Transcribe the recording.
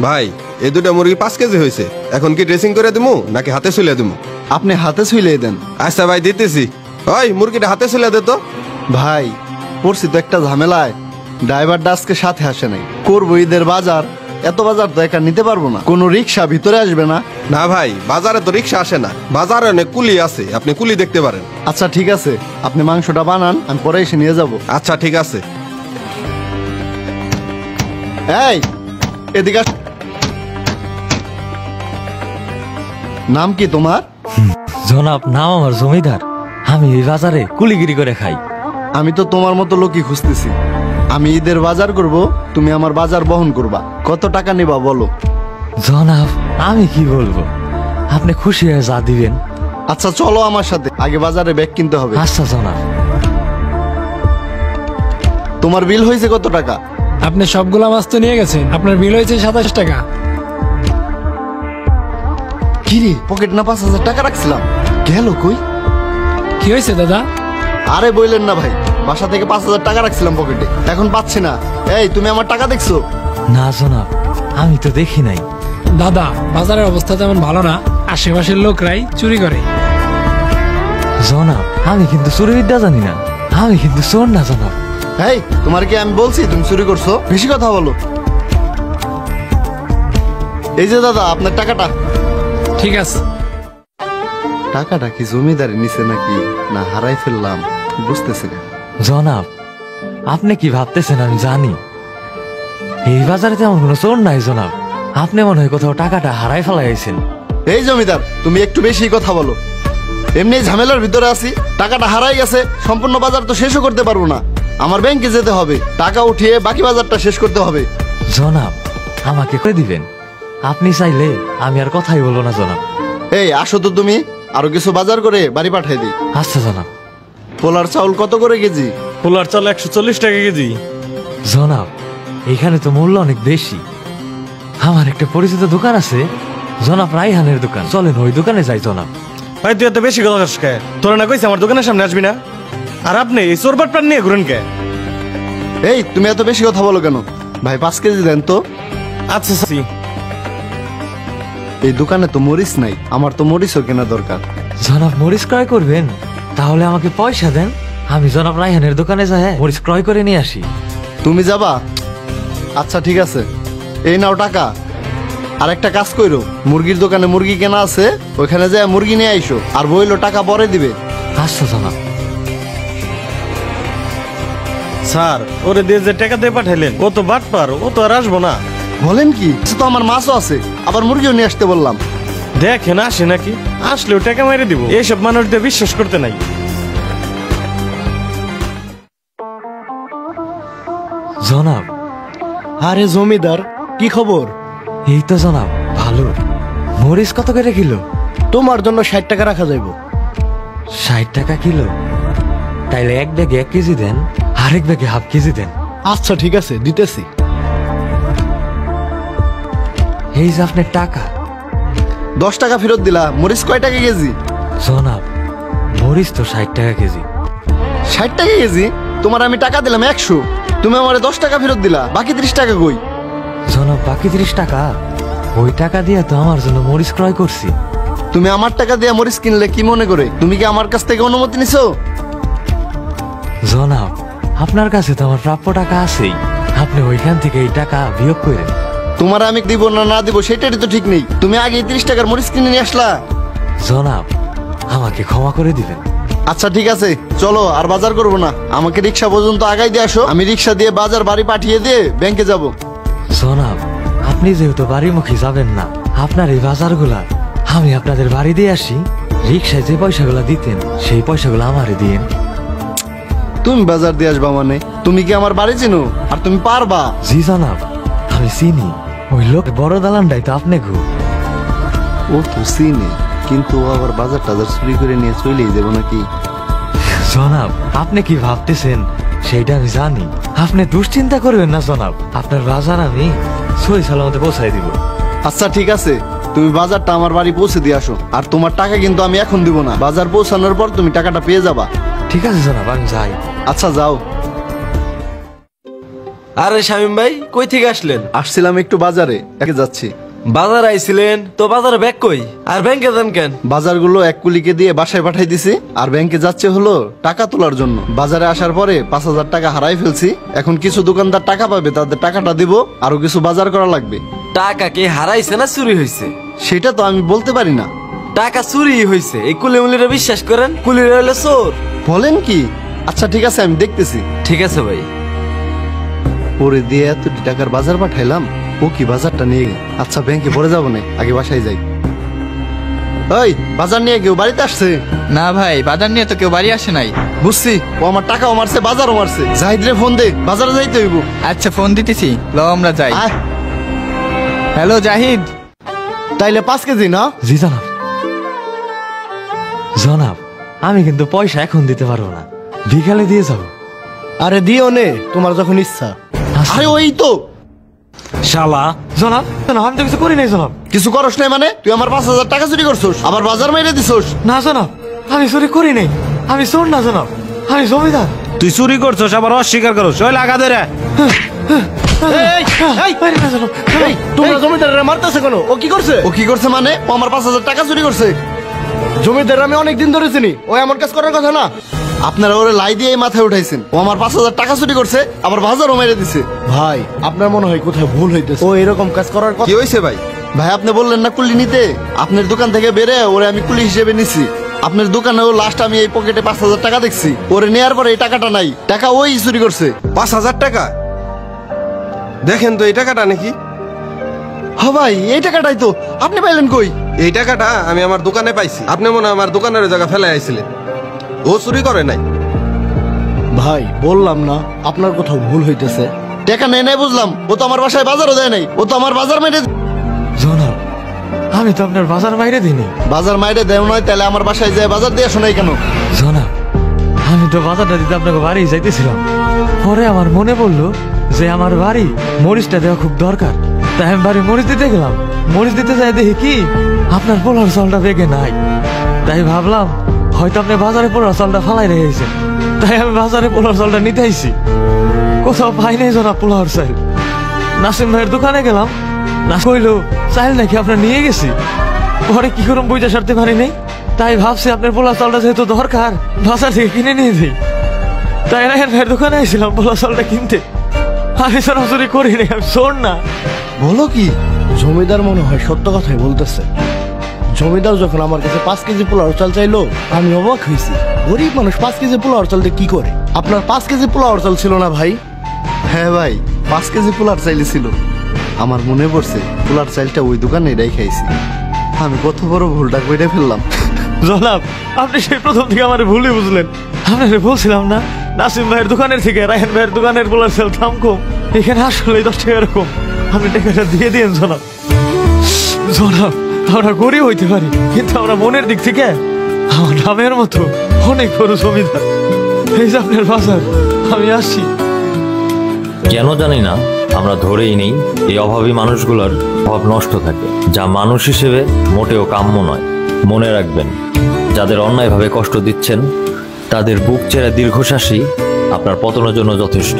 ভাই এই দুটা মুরগি 5 কেজি হয়েছে, এখন কি ড্রেসিং করে দিমু নাকি হাতে ছুলে দিমু? আপনি হাতে ছুইলে দেন। আচ্ছা ভাই দিতেছি। ওই মুরগিটা হাতে ছুলে দে তো। ভাই পড়ছি তো একটা ঝামেলায়, ড্রাইভারটা আজকে সাথে আসে নাই। করবো ঈদের বাজার, এত বাজার তো একা নিতে পারবো না। কোনো রিক্সা ভিতরে আসবে না? না ভাই, বাজারে তো রিক্সা আসে না, বাজারে অনেক কুলি আছে, আপনি কুলি দেখতে পারেন। আচ্ছা ঠিক আছে, আপনি মাংসটা বানান, আমি পরে এসে নিয়ে যাব। আচ্ছা ঠিক আছে। এই এদিকে আস। নাম কি তোমার? জনাব, নাম আমার জমিদার। আমি এই বাজারে কুলিগিরি করে খাই। আমি তো তোমার মতো লোকই খুঁজতেছি। আমি ঈদের বাজার করব, তুমি আমার বাজার বহন করবা। কত টাকা নিবা বলো? জনাব আমি কি বলবো, আপনি খুশি হয়ে যা দিবেন। আচ্ছা চলো আমার সাথে, আগে বাজারে ব্যাগ কিনতে হবে। আচ্ছা জনাব। তোমার বিল হয়েছে কত টাকা? আপনি সবগুলা মাছ তো নিয়ে গেছেন, আপনার বিল হয়েছে 27 টাকা। কিরে, পকেট না 5,000 টাকা রাখছিলাম, গেল কই? কি হয়েছে দাদা? আরে বললেন না ভাই, বাসা থেকে 5,000 টাকা রাখছিলাম পকেটে, এখন পাচ্ছি না। এই তুমি আমার টাকা দেখছো? না জনাব, আমি তো দেখি নাই। দাদা বাজারের অবস্থা তেমন ভালো না, আশেপাশের লোকরাই চুরি করে। জনাব আমি কিন্তু চুরিবিদ্যা জানি না, আমি কিন্তু চোর না জনাব। এই তোমার কি আমি বলছি তুমি চুরি করছো? বেশি কথা বলো। এই যে দাদা আপনার টাকাটা। ঠিক আছে। টাকাটা কি জমিদারি নিছে নাকি না হারাই ফেললাম বুঝতেছি না। জনাব আপনি কি ভাবতেছেন আমি জানি, এই বাজারে তেমন কোনো চোর নাই জনাব। আপনি মনে হয় কোথাও টাকাটা হারাই ফেলাইছেন। এই জমিদার তুমি একটু বেশি কথা বলো। এমনি ঝামেলার ভিতরে আছি, টাকাটা হারাই গেছে, সম্পূর্ণ বাজার তো শেষও করতে পারবো না। আমার ব্যাংকে যেতে হবে, টাকা উঠিয়ে বাকি বাজারটা শেষ করতে হবে। জনাব আমাকে করে দিবেন, আপনি চাইলে আমি আর কথাই বলবো না জনাব। এই আসো তো তুমি, আরো কিছু বাজার করে বাড়ি পাঠাই দিই। আচ্ছা জনাব। পোলার চাউল কত করে কেজি? পোলার চাল 140 টাকা কেজি। জনাব এখানে তো মূল্য অনেক বেশি। আমার একটা পরিচিত দোকান আছে জনাব, রাইহানের দোকান, চলেন ওই দোকানে যাই জনাব। ভাই তুই এত বেশি কথা কস কে? তোরা না কইছে আমার দোকানের সামনে আসবি না? আর আপনি এই চোরবাট প্রাণ নিয়ে ঘুরেন কে? এই তুমি এত বেশি কথা বলো কেন? ভাই 5 কেজি দেন তো। আচ্ছা সি। এই দোকানে তো মরিচ নাই, আমার তো মরিচও কেনা দরকার। জনাব মরিচ ক্রয় করবেন? তাহলে আমাকে পয়সা দেন, আমি জনাব রাইহানের দোকানে যাই মরিচ ক্রয় করে নিয়ে আসি। তুমি যাবা? আচ্ছা ঠিক আছে, এই নাও টাকা। আর একটা কাজ কইরো, মুরগির দোকানে মুরগি কেনা আছে, ওইখানে যায় মুরগি নিয়ে আইসো, আর বইলো টাকা পরে দিবে। আচ্ছা জনাব। স্যার ওরে দিয়ে যে টাকা দিয়ে পাঠাইলেন ও তো বাটপার, ও তো আর আসবো না। বলেন কি? তো আমার মাছও আছে, আবার মুরগিও নিয়ে আসতে বললাম। দেখেন আসে নাকি, আসলেও টাকা মেরে দিব। এইসব মানুষদের বিশ্বাস করতে নাই। জনাব। আরে জমিদার কি খবর? এই তো জনাব ভালো। মরিচ কত করে কিলো? তোমার জন্য 60 টাকা রাখা যাইব। 60 টাকা কিলো? তাইলে এক ব্যাগে 1 কেজি দেন, আরেক ব্যাগে হাফ কেজি দেন। আচ্ছা ঠিক আছে, দিতেছি। এই যে আপনার টাকা। 10 টাকা ফেরত দিলা। মরিচ কয় টাকা কেজি? জনাব মরিচ তো 60 টাকা কেজি। 60 টাকা কেজি? তোমার আমি টাকা দিলাম 100, তুমি আমার 10 টাকা ফেরত দিলা, বাকি 30 টাকা কই? জনাব বাকি 30 টাকা, ওই টাকা দিয়ে তো আমার জন্য মরিচ ক্রয় করছি। তুমি আমার টাকা দিয়ে মরিচ কিনলে কি মনে করে? তুমি কি আমার কাছ থেকে অনুমতি নিছো? জনাব আপনার কাছে তো আমার প্রাপ্য টাকা আছেই, আপনি ওইখান থেকে এই টাকা বিয়োগ করেন। তোমার আমি দিব না না দিব সেটারই তো ঠিক নেই। তুমি আগে 30 টাকার মরিচ কিনে নিয়ে আসলা। জনাব আমাকে ক্ষমা করে দিবেন। আচ্ছা ঠিক আছে, চলো আর বাজার করবো না, আমাকে রিক্সা পর্যন্ত আগাই দিয়ে আসো, আমি রিক্সা দিয়ে বাজার বাড়ি পাঠিয়ে দিয়ে ব্যাংকে যাব। জনাব আপনি যেহেতু বাড়িমুখী যাবেন না, আপনার এই বাজারগুলা আমি আপনাদের বাড়ি দিয়ে আসি, রিক্সায় যে পয়সাগুলা দিতেন সেই পয়সাগুলো আমারে দিয়েন। তুমি বাজার দিয়ে আসবা মানে? তুমি কি আমার বাড়ি চিনো? আর তুমি পারবা? জি জনাব আমি চিনি, ওই লোক বড় দালানটাই তো আপনি গো। ও তো চিনি, কিন্তু ও আবার বাজার টাজার চুরি করে নিয়ে চলেই যাবো নাকি? জনাব আপনি কি ভাবতেছেন সেইটা আমি জানি, আপনি দুশ্চিন্তা করবেন না জনাব, আপনার বাজার আমি সই সালামতে পৌঁছাই দিব। আচ্ছা ঠিক আছে, তুমি বাজারটা আমার বাড়ি পৌঁছে দিয়ে আসো, আর তোমার টাকা কিন্তু আমি এখন দিব না, বাজার পৌঁছানোর পর তুমি টাকাটা পেয়ে যাবা। ঠিক আছে জনাব আমি যাই। আচ্ছা যাও। আরে শামিম ভাই কই থেকে আসলেন? আসছিলাম একটু বাজারে, একে যাচ্ছি। বাজার আইছিলেন তো বাজারে ব্যাগ কই? আর ব্যাংকে যান কেন? বাজারগুলো এক কুলিকে দিয়ে বাসায় পাঠাই দিছি, আর ব্যাংকে যাচ্ছে হলো টাকা তোলার জন্য। বাজারে আসার পরে 5,000 টাকা হারাই ফেলছি। এখন কিছু দোকানদার টাকা পাবে, তাদের টাকাটা দিব, আরো কিছু বাজার করা লাগবে। টাকা কি হারাইছে না চুরি হয়েছে? সেটা তো আমি বলতে পারি না। টাকা চুরি হয়েছে, এই কুলিমুলিরা বিশ্বাস করেন? কুলিরা হলো চোর। বলেন কি? আচ্ছা ঠিক আছে, আমি দেখতেছি। ঠিক আছে ভাই। পরে দিয়ে এত টাকার বাজার পাঠাইলাম, ও কি বাজারটা নিয়ে গেল। আচ্ছা ব্যাংকে পরে যাবো না, আগে বাসায় যাই। ওই বাজার নিয়ে কেউ বাড়িতে আসছে? না ভাই, বাজার নিয়ে তো কেউ বাড়ি আসে নাই। বুঝছি, ও আমার টাকাও মারছে, বাজারও মারছে। জাহিদরে ফোন দে, বাজারে যাইতে হইব। আচ্ছা ফোন দিতেছি, ল আমরা যাই। আয়। হ্যালো জাহিদ। তাইলে 5 কেজি না? জি জনাব। জনাব, আমি কিন্তু পয়সা এখন দিতে পারবো না, বিকালে দিয়ে যাবো। আরে দিও নে, তোমার যখন ইচ্ছা। আরে ওই তো শালা। জনাব জনাব, আমি তো কিছু করি নাই জনাব। কিছু করস নাই মানে? তুই আমার 5,000 টাকা চুরি করছস, আবার বাজার মেরে দিছস। না জনাব, আমি চুরি করি নাই, আমি চোর না জনাব, আমি জমিদার। তুই চুরি করছস আবার অস্বীকার করছ, ওই লাগা দে রে। পারি না জনাব। এই, তোমরা জমিদাররা মারতেছে কেন? ও কি করছে? ও কি করছে মানে? ও আমার 5,000 টাকা চুরি করছে। জমিদার আমি অনেক দিন ধরে চিনি, ও এমন কাজ করার কথা না। আপনারা ওরে লাই দিয়ে মাথায় উঠাইছেন। ও আমার 5,000 টাকা চুরি করছে, আবার বাজারও মেরে দিছে। ভাই আপনার মনে হয় কোথায় ভুল হইতেছে, ও এরকম কাজ করার কথা। কি হয়েছে ভাই? ভাই আপনি বললেন না কুলি নিতে, আপনার দোকান থেকে বেরে ওরে আমি কুলি হিসেবে নিছি। আপনার দোকানে ও লাস্ট আমি এই পকেটে 5,000 টাকা দেখছি। ওরে নেয়ার পরে এই টাকাটা নাই, টাকা ওই চুরি করছে। 5,000 টাকা? দেখেন তো এই টাকাটা নাকি? হ ভাই, এই টাকাটাই তো। আপনি পাইলেন কই? এই টাকাটা আমি আমার দোকানে পাইছি। আপনি মনে হয় আমার দোকানের জায়গা ফেলে আইছিলেন। ও চুরি করে নাই। ভাই বললাম না, আপনার কোথাও ভুল হইতেছে। টাকা নেই নাই বুঝলাম, ও তো আমার বাসায় বাজারও দেয় নাই। ও তো আমার বাজার মেরে জনাব, আমি তো আপনার বাজার বাইরে দিইনি। বাজার মাইরে দেয় নয়, তাহলে আমার বাসায় যায় বাজার দিয়ে শোনাই কেন? জনাব, আমি তো বাজারটা দিতে আপনাকে বাড়ি যাইতেছিলাম, পরে আমার মনে পড়লো যে আমার বাড়ি মরিচটা দেওয়া খুব দরকার। তাই আমি বাড়ি মরিচ দিতে গেলাম, মরিচ দিতে যাই দেখি কি আপনার পোলার চালটা বেগে নাই। তাই ভাবলাম হয়তো আপনি বাজারে পোলার চালটা ফালাই রেখেছেন, তাই আমি বাজারে পোলার চালটা নিতে আইছি। কোথাও পাই নাই জনাব পোলার চাল। নাসিম ভাইয়ের দোকানে গেলাম, না কইলো চাল নাকি আপনার নিয়ে গেছি। পরে কি করুন বুঝতে সারতে পারি নাই, তাই ভাবছি আপনার পোলার চালটা যেহেতু দরকার বাজার থেকে কিনে নিয়ে দিই। তাই রায়হান ভাইয়ের দোকানে আইছিলাম পোলার চালটা কিনতে। আমি সরাসরি করি নাই, আমি শোন না। বলো কি? জমিদার মনে হয় সত্য কথাই বলতেছে। জমিদার যখন আমার কাছে 5 কেজি পোলাও চাল চাইলো, আমি অবাক হয়েছি। গরিব মানুষ 5 কেজি পোলাও চাল দিয়ে কি করে? আপনার 5 কেজি পোলাও চাল ছিল না ভাই? হ্যাঁ ভাই, 5 কেজি পোলার চাইলে ছিল। আমার মনে পড়ছে পোলার চাইলটা ওই দোকানে খাইছি। আমি কত বড় ভুলটা করে ফেললাম। জনাব, আপনি সেই প্রথম থেকে আমার ভুলই বুঝলেন। আপনাকে বলছিলাম না নাসিম ভাইয়ের দোকানের থেকে রায়হান ভাইয়ের দোকানের পোলার চাল দাম কম, এখানে আসলে 10 টাকা এরকম। আপনি টাকাটা দিয়ে দিন জনাব। জনাব, আমরা গরিব হইতে পারি, কিন্তু আমরা মনের দিক থেকে আমার নামের মতো অনেক বড় জমিদার। এই যে আপনার বাজার, আমি আসছি। কেন জানি না, আমরা ধরেই নেই এই অভাবী মানুষগুলোর অভাব নষ্ট থাকে, যা মানুষ হিসেবে মোটেও কাম্য নয়। মনে রাখবেন, যাদের অন্যায়ভাবে কষ্ট দিচ্ছেন তাদের বুক চেরা দীর্ঘশ্বাসই আপনার পতনের জন্য যথেষ্ট।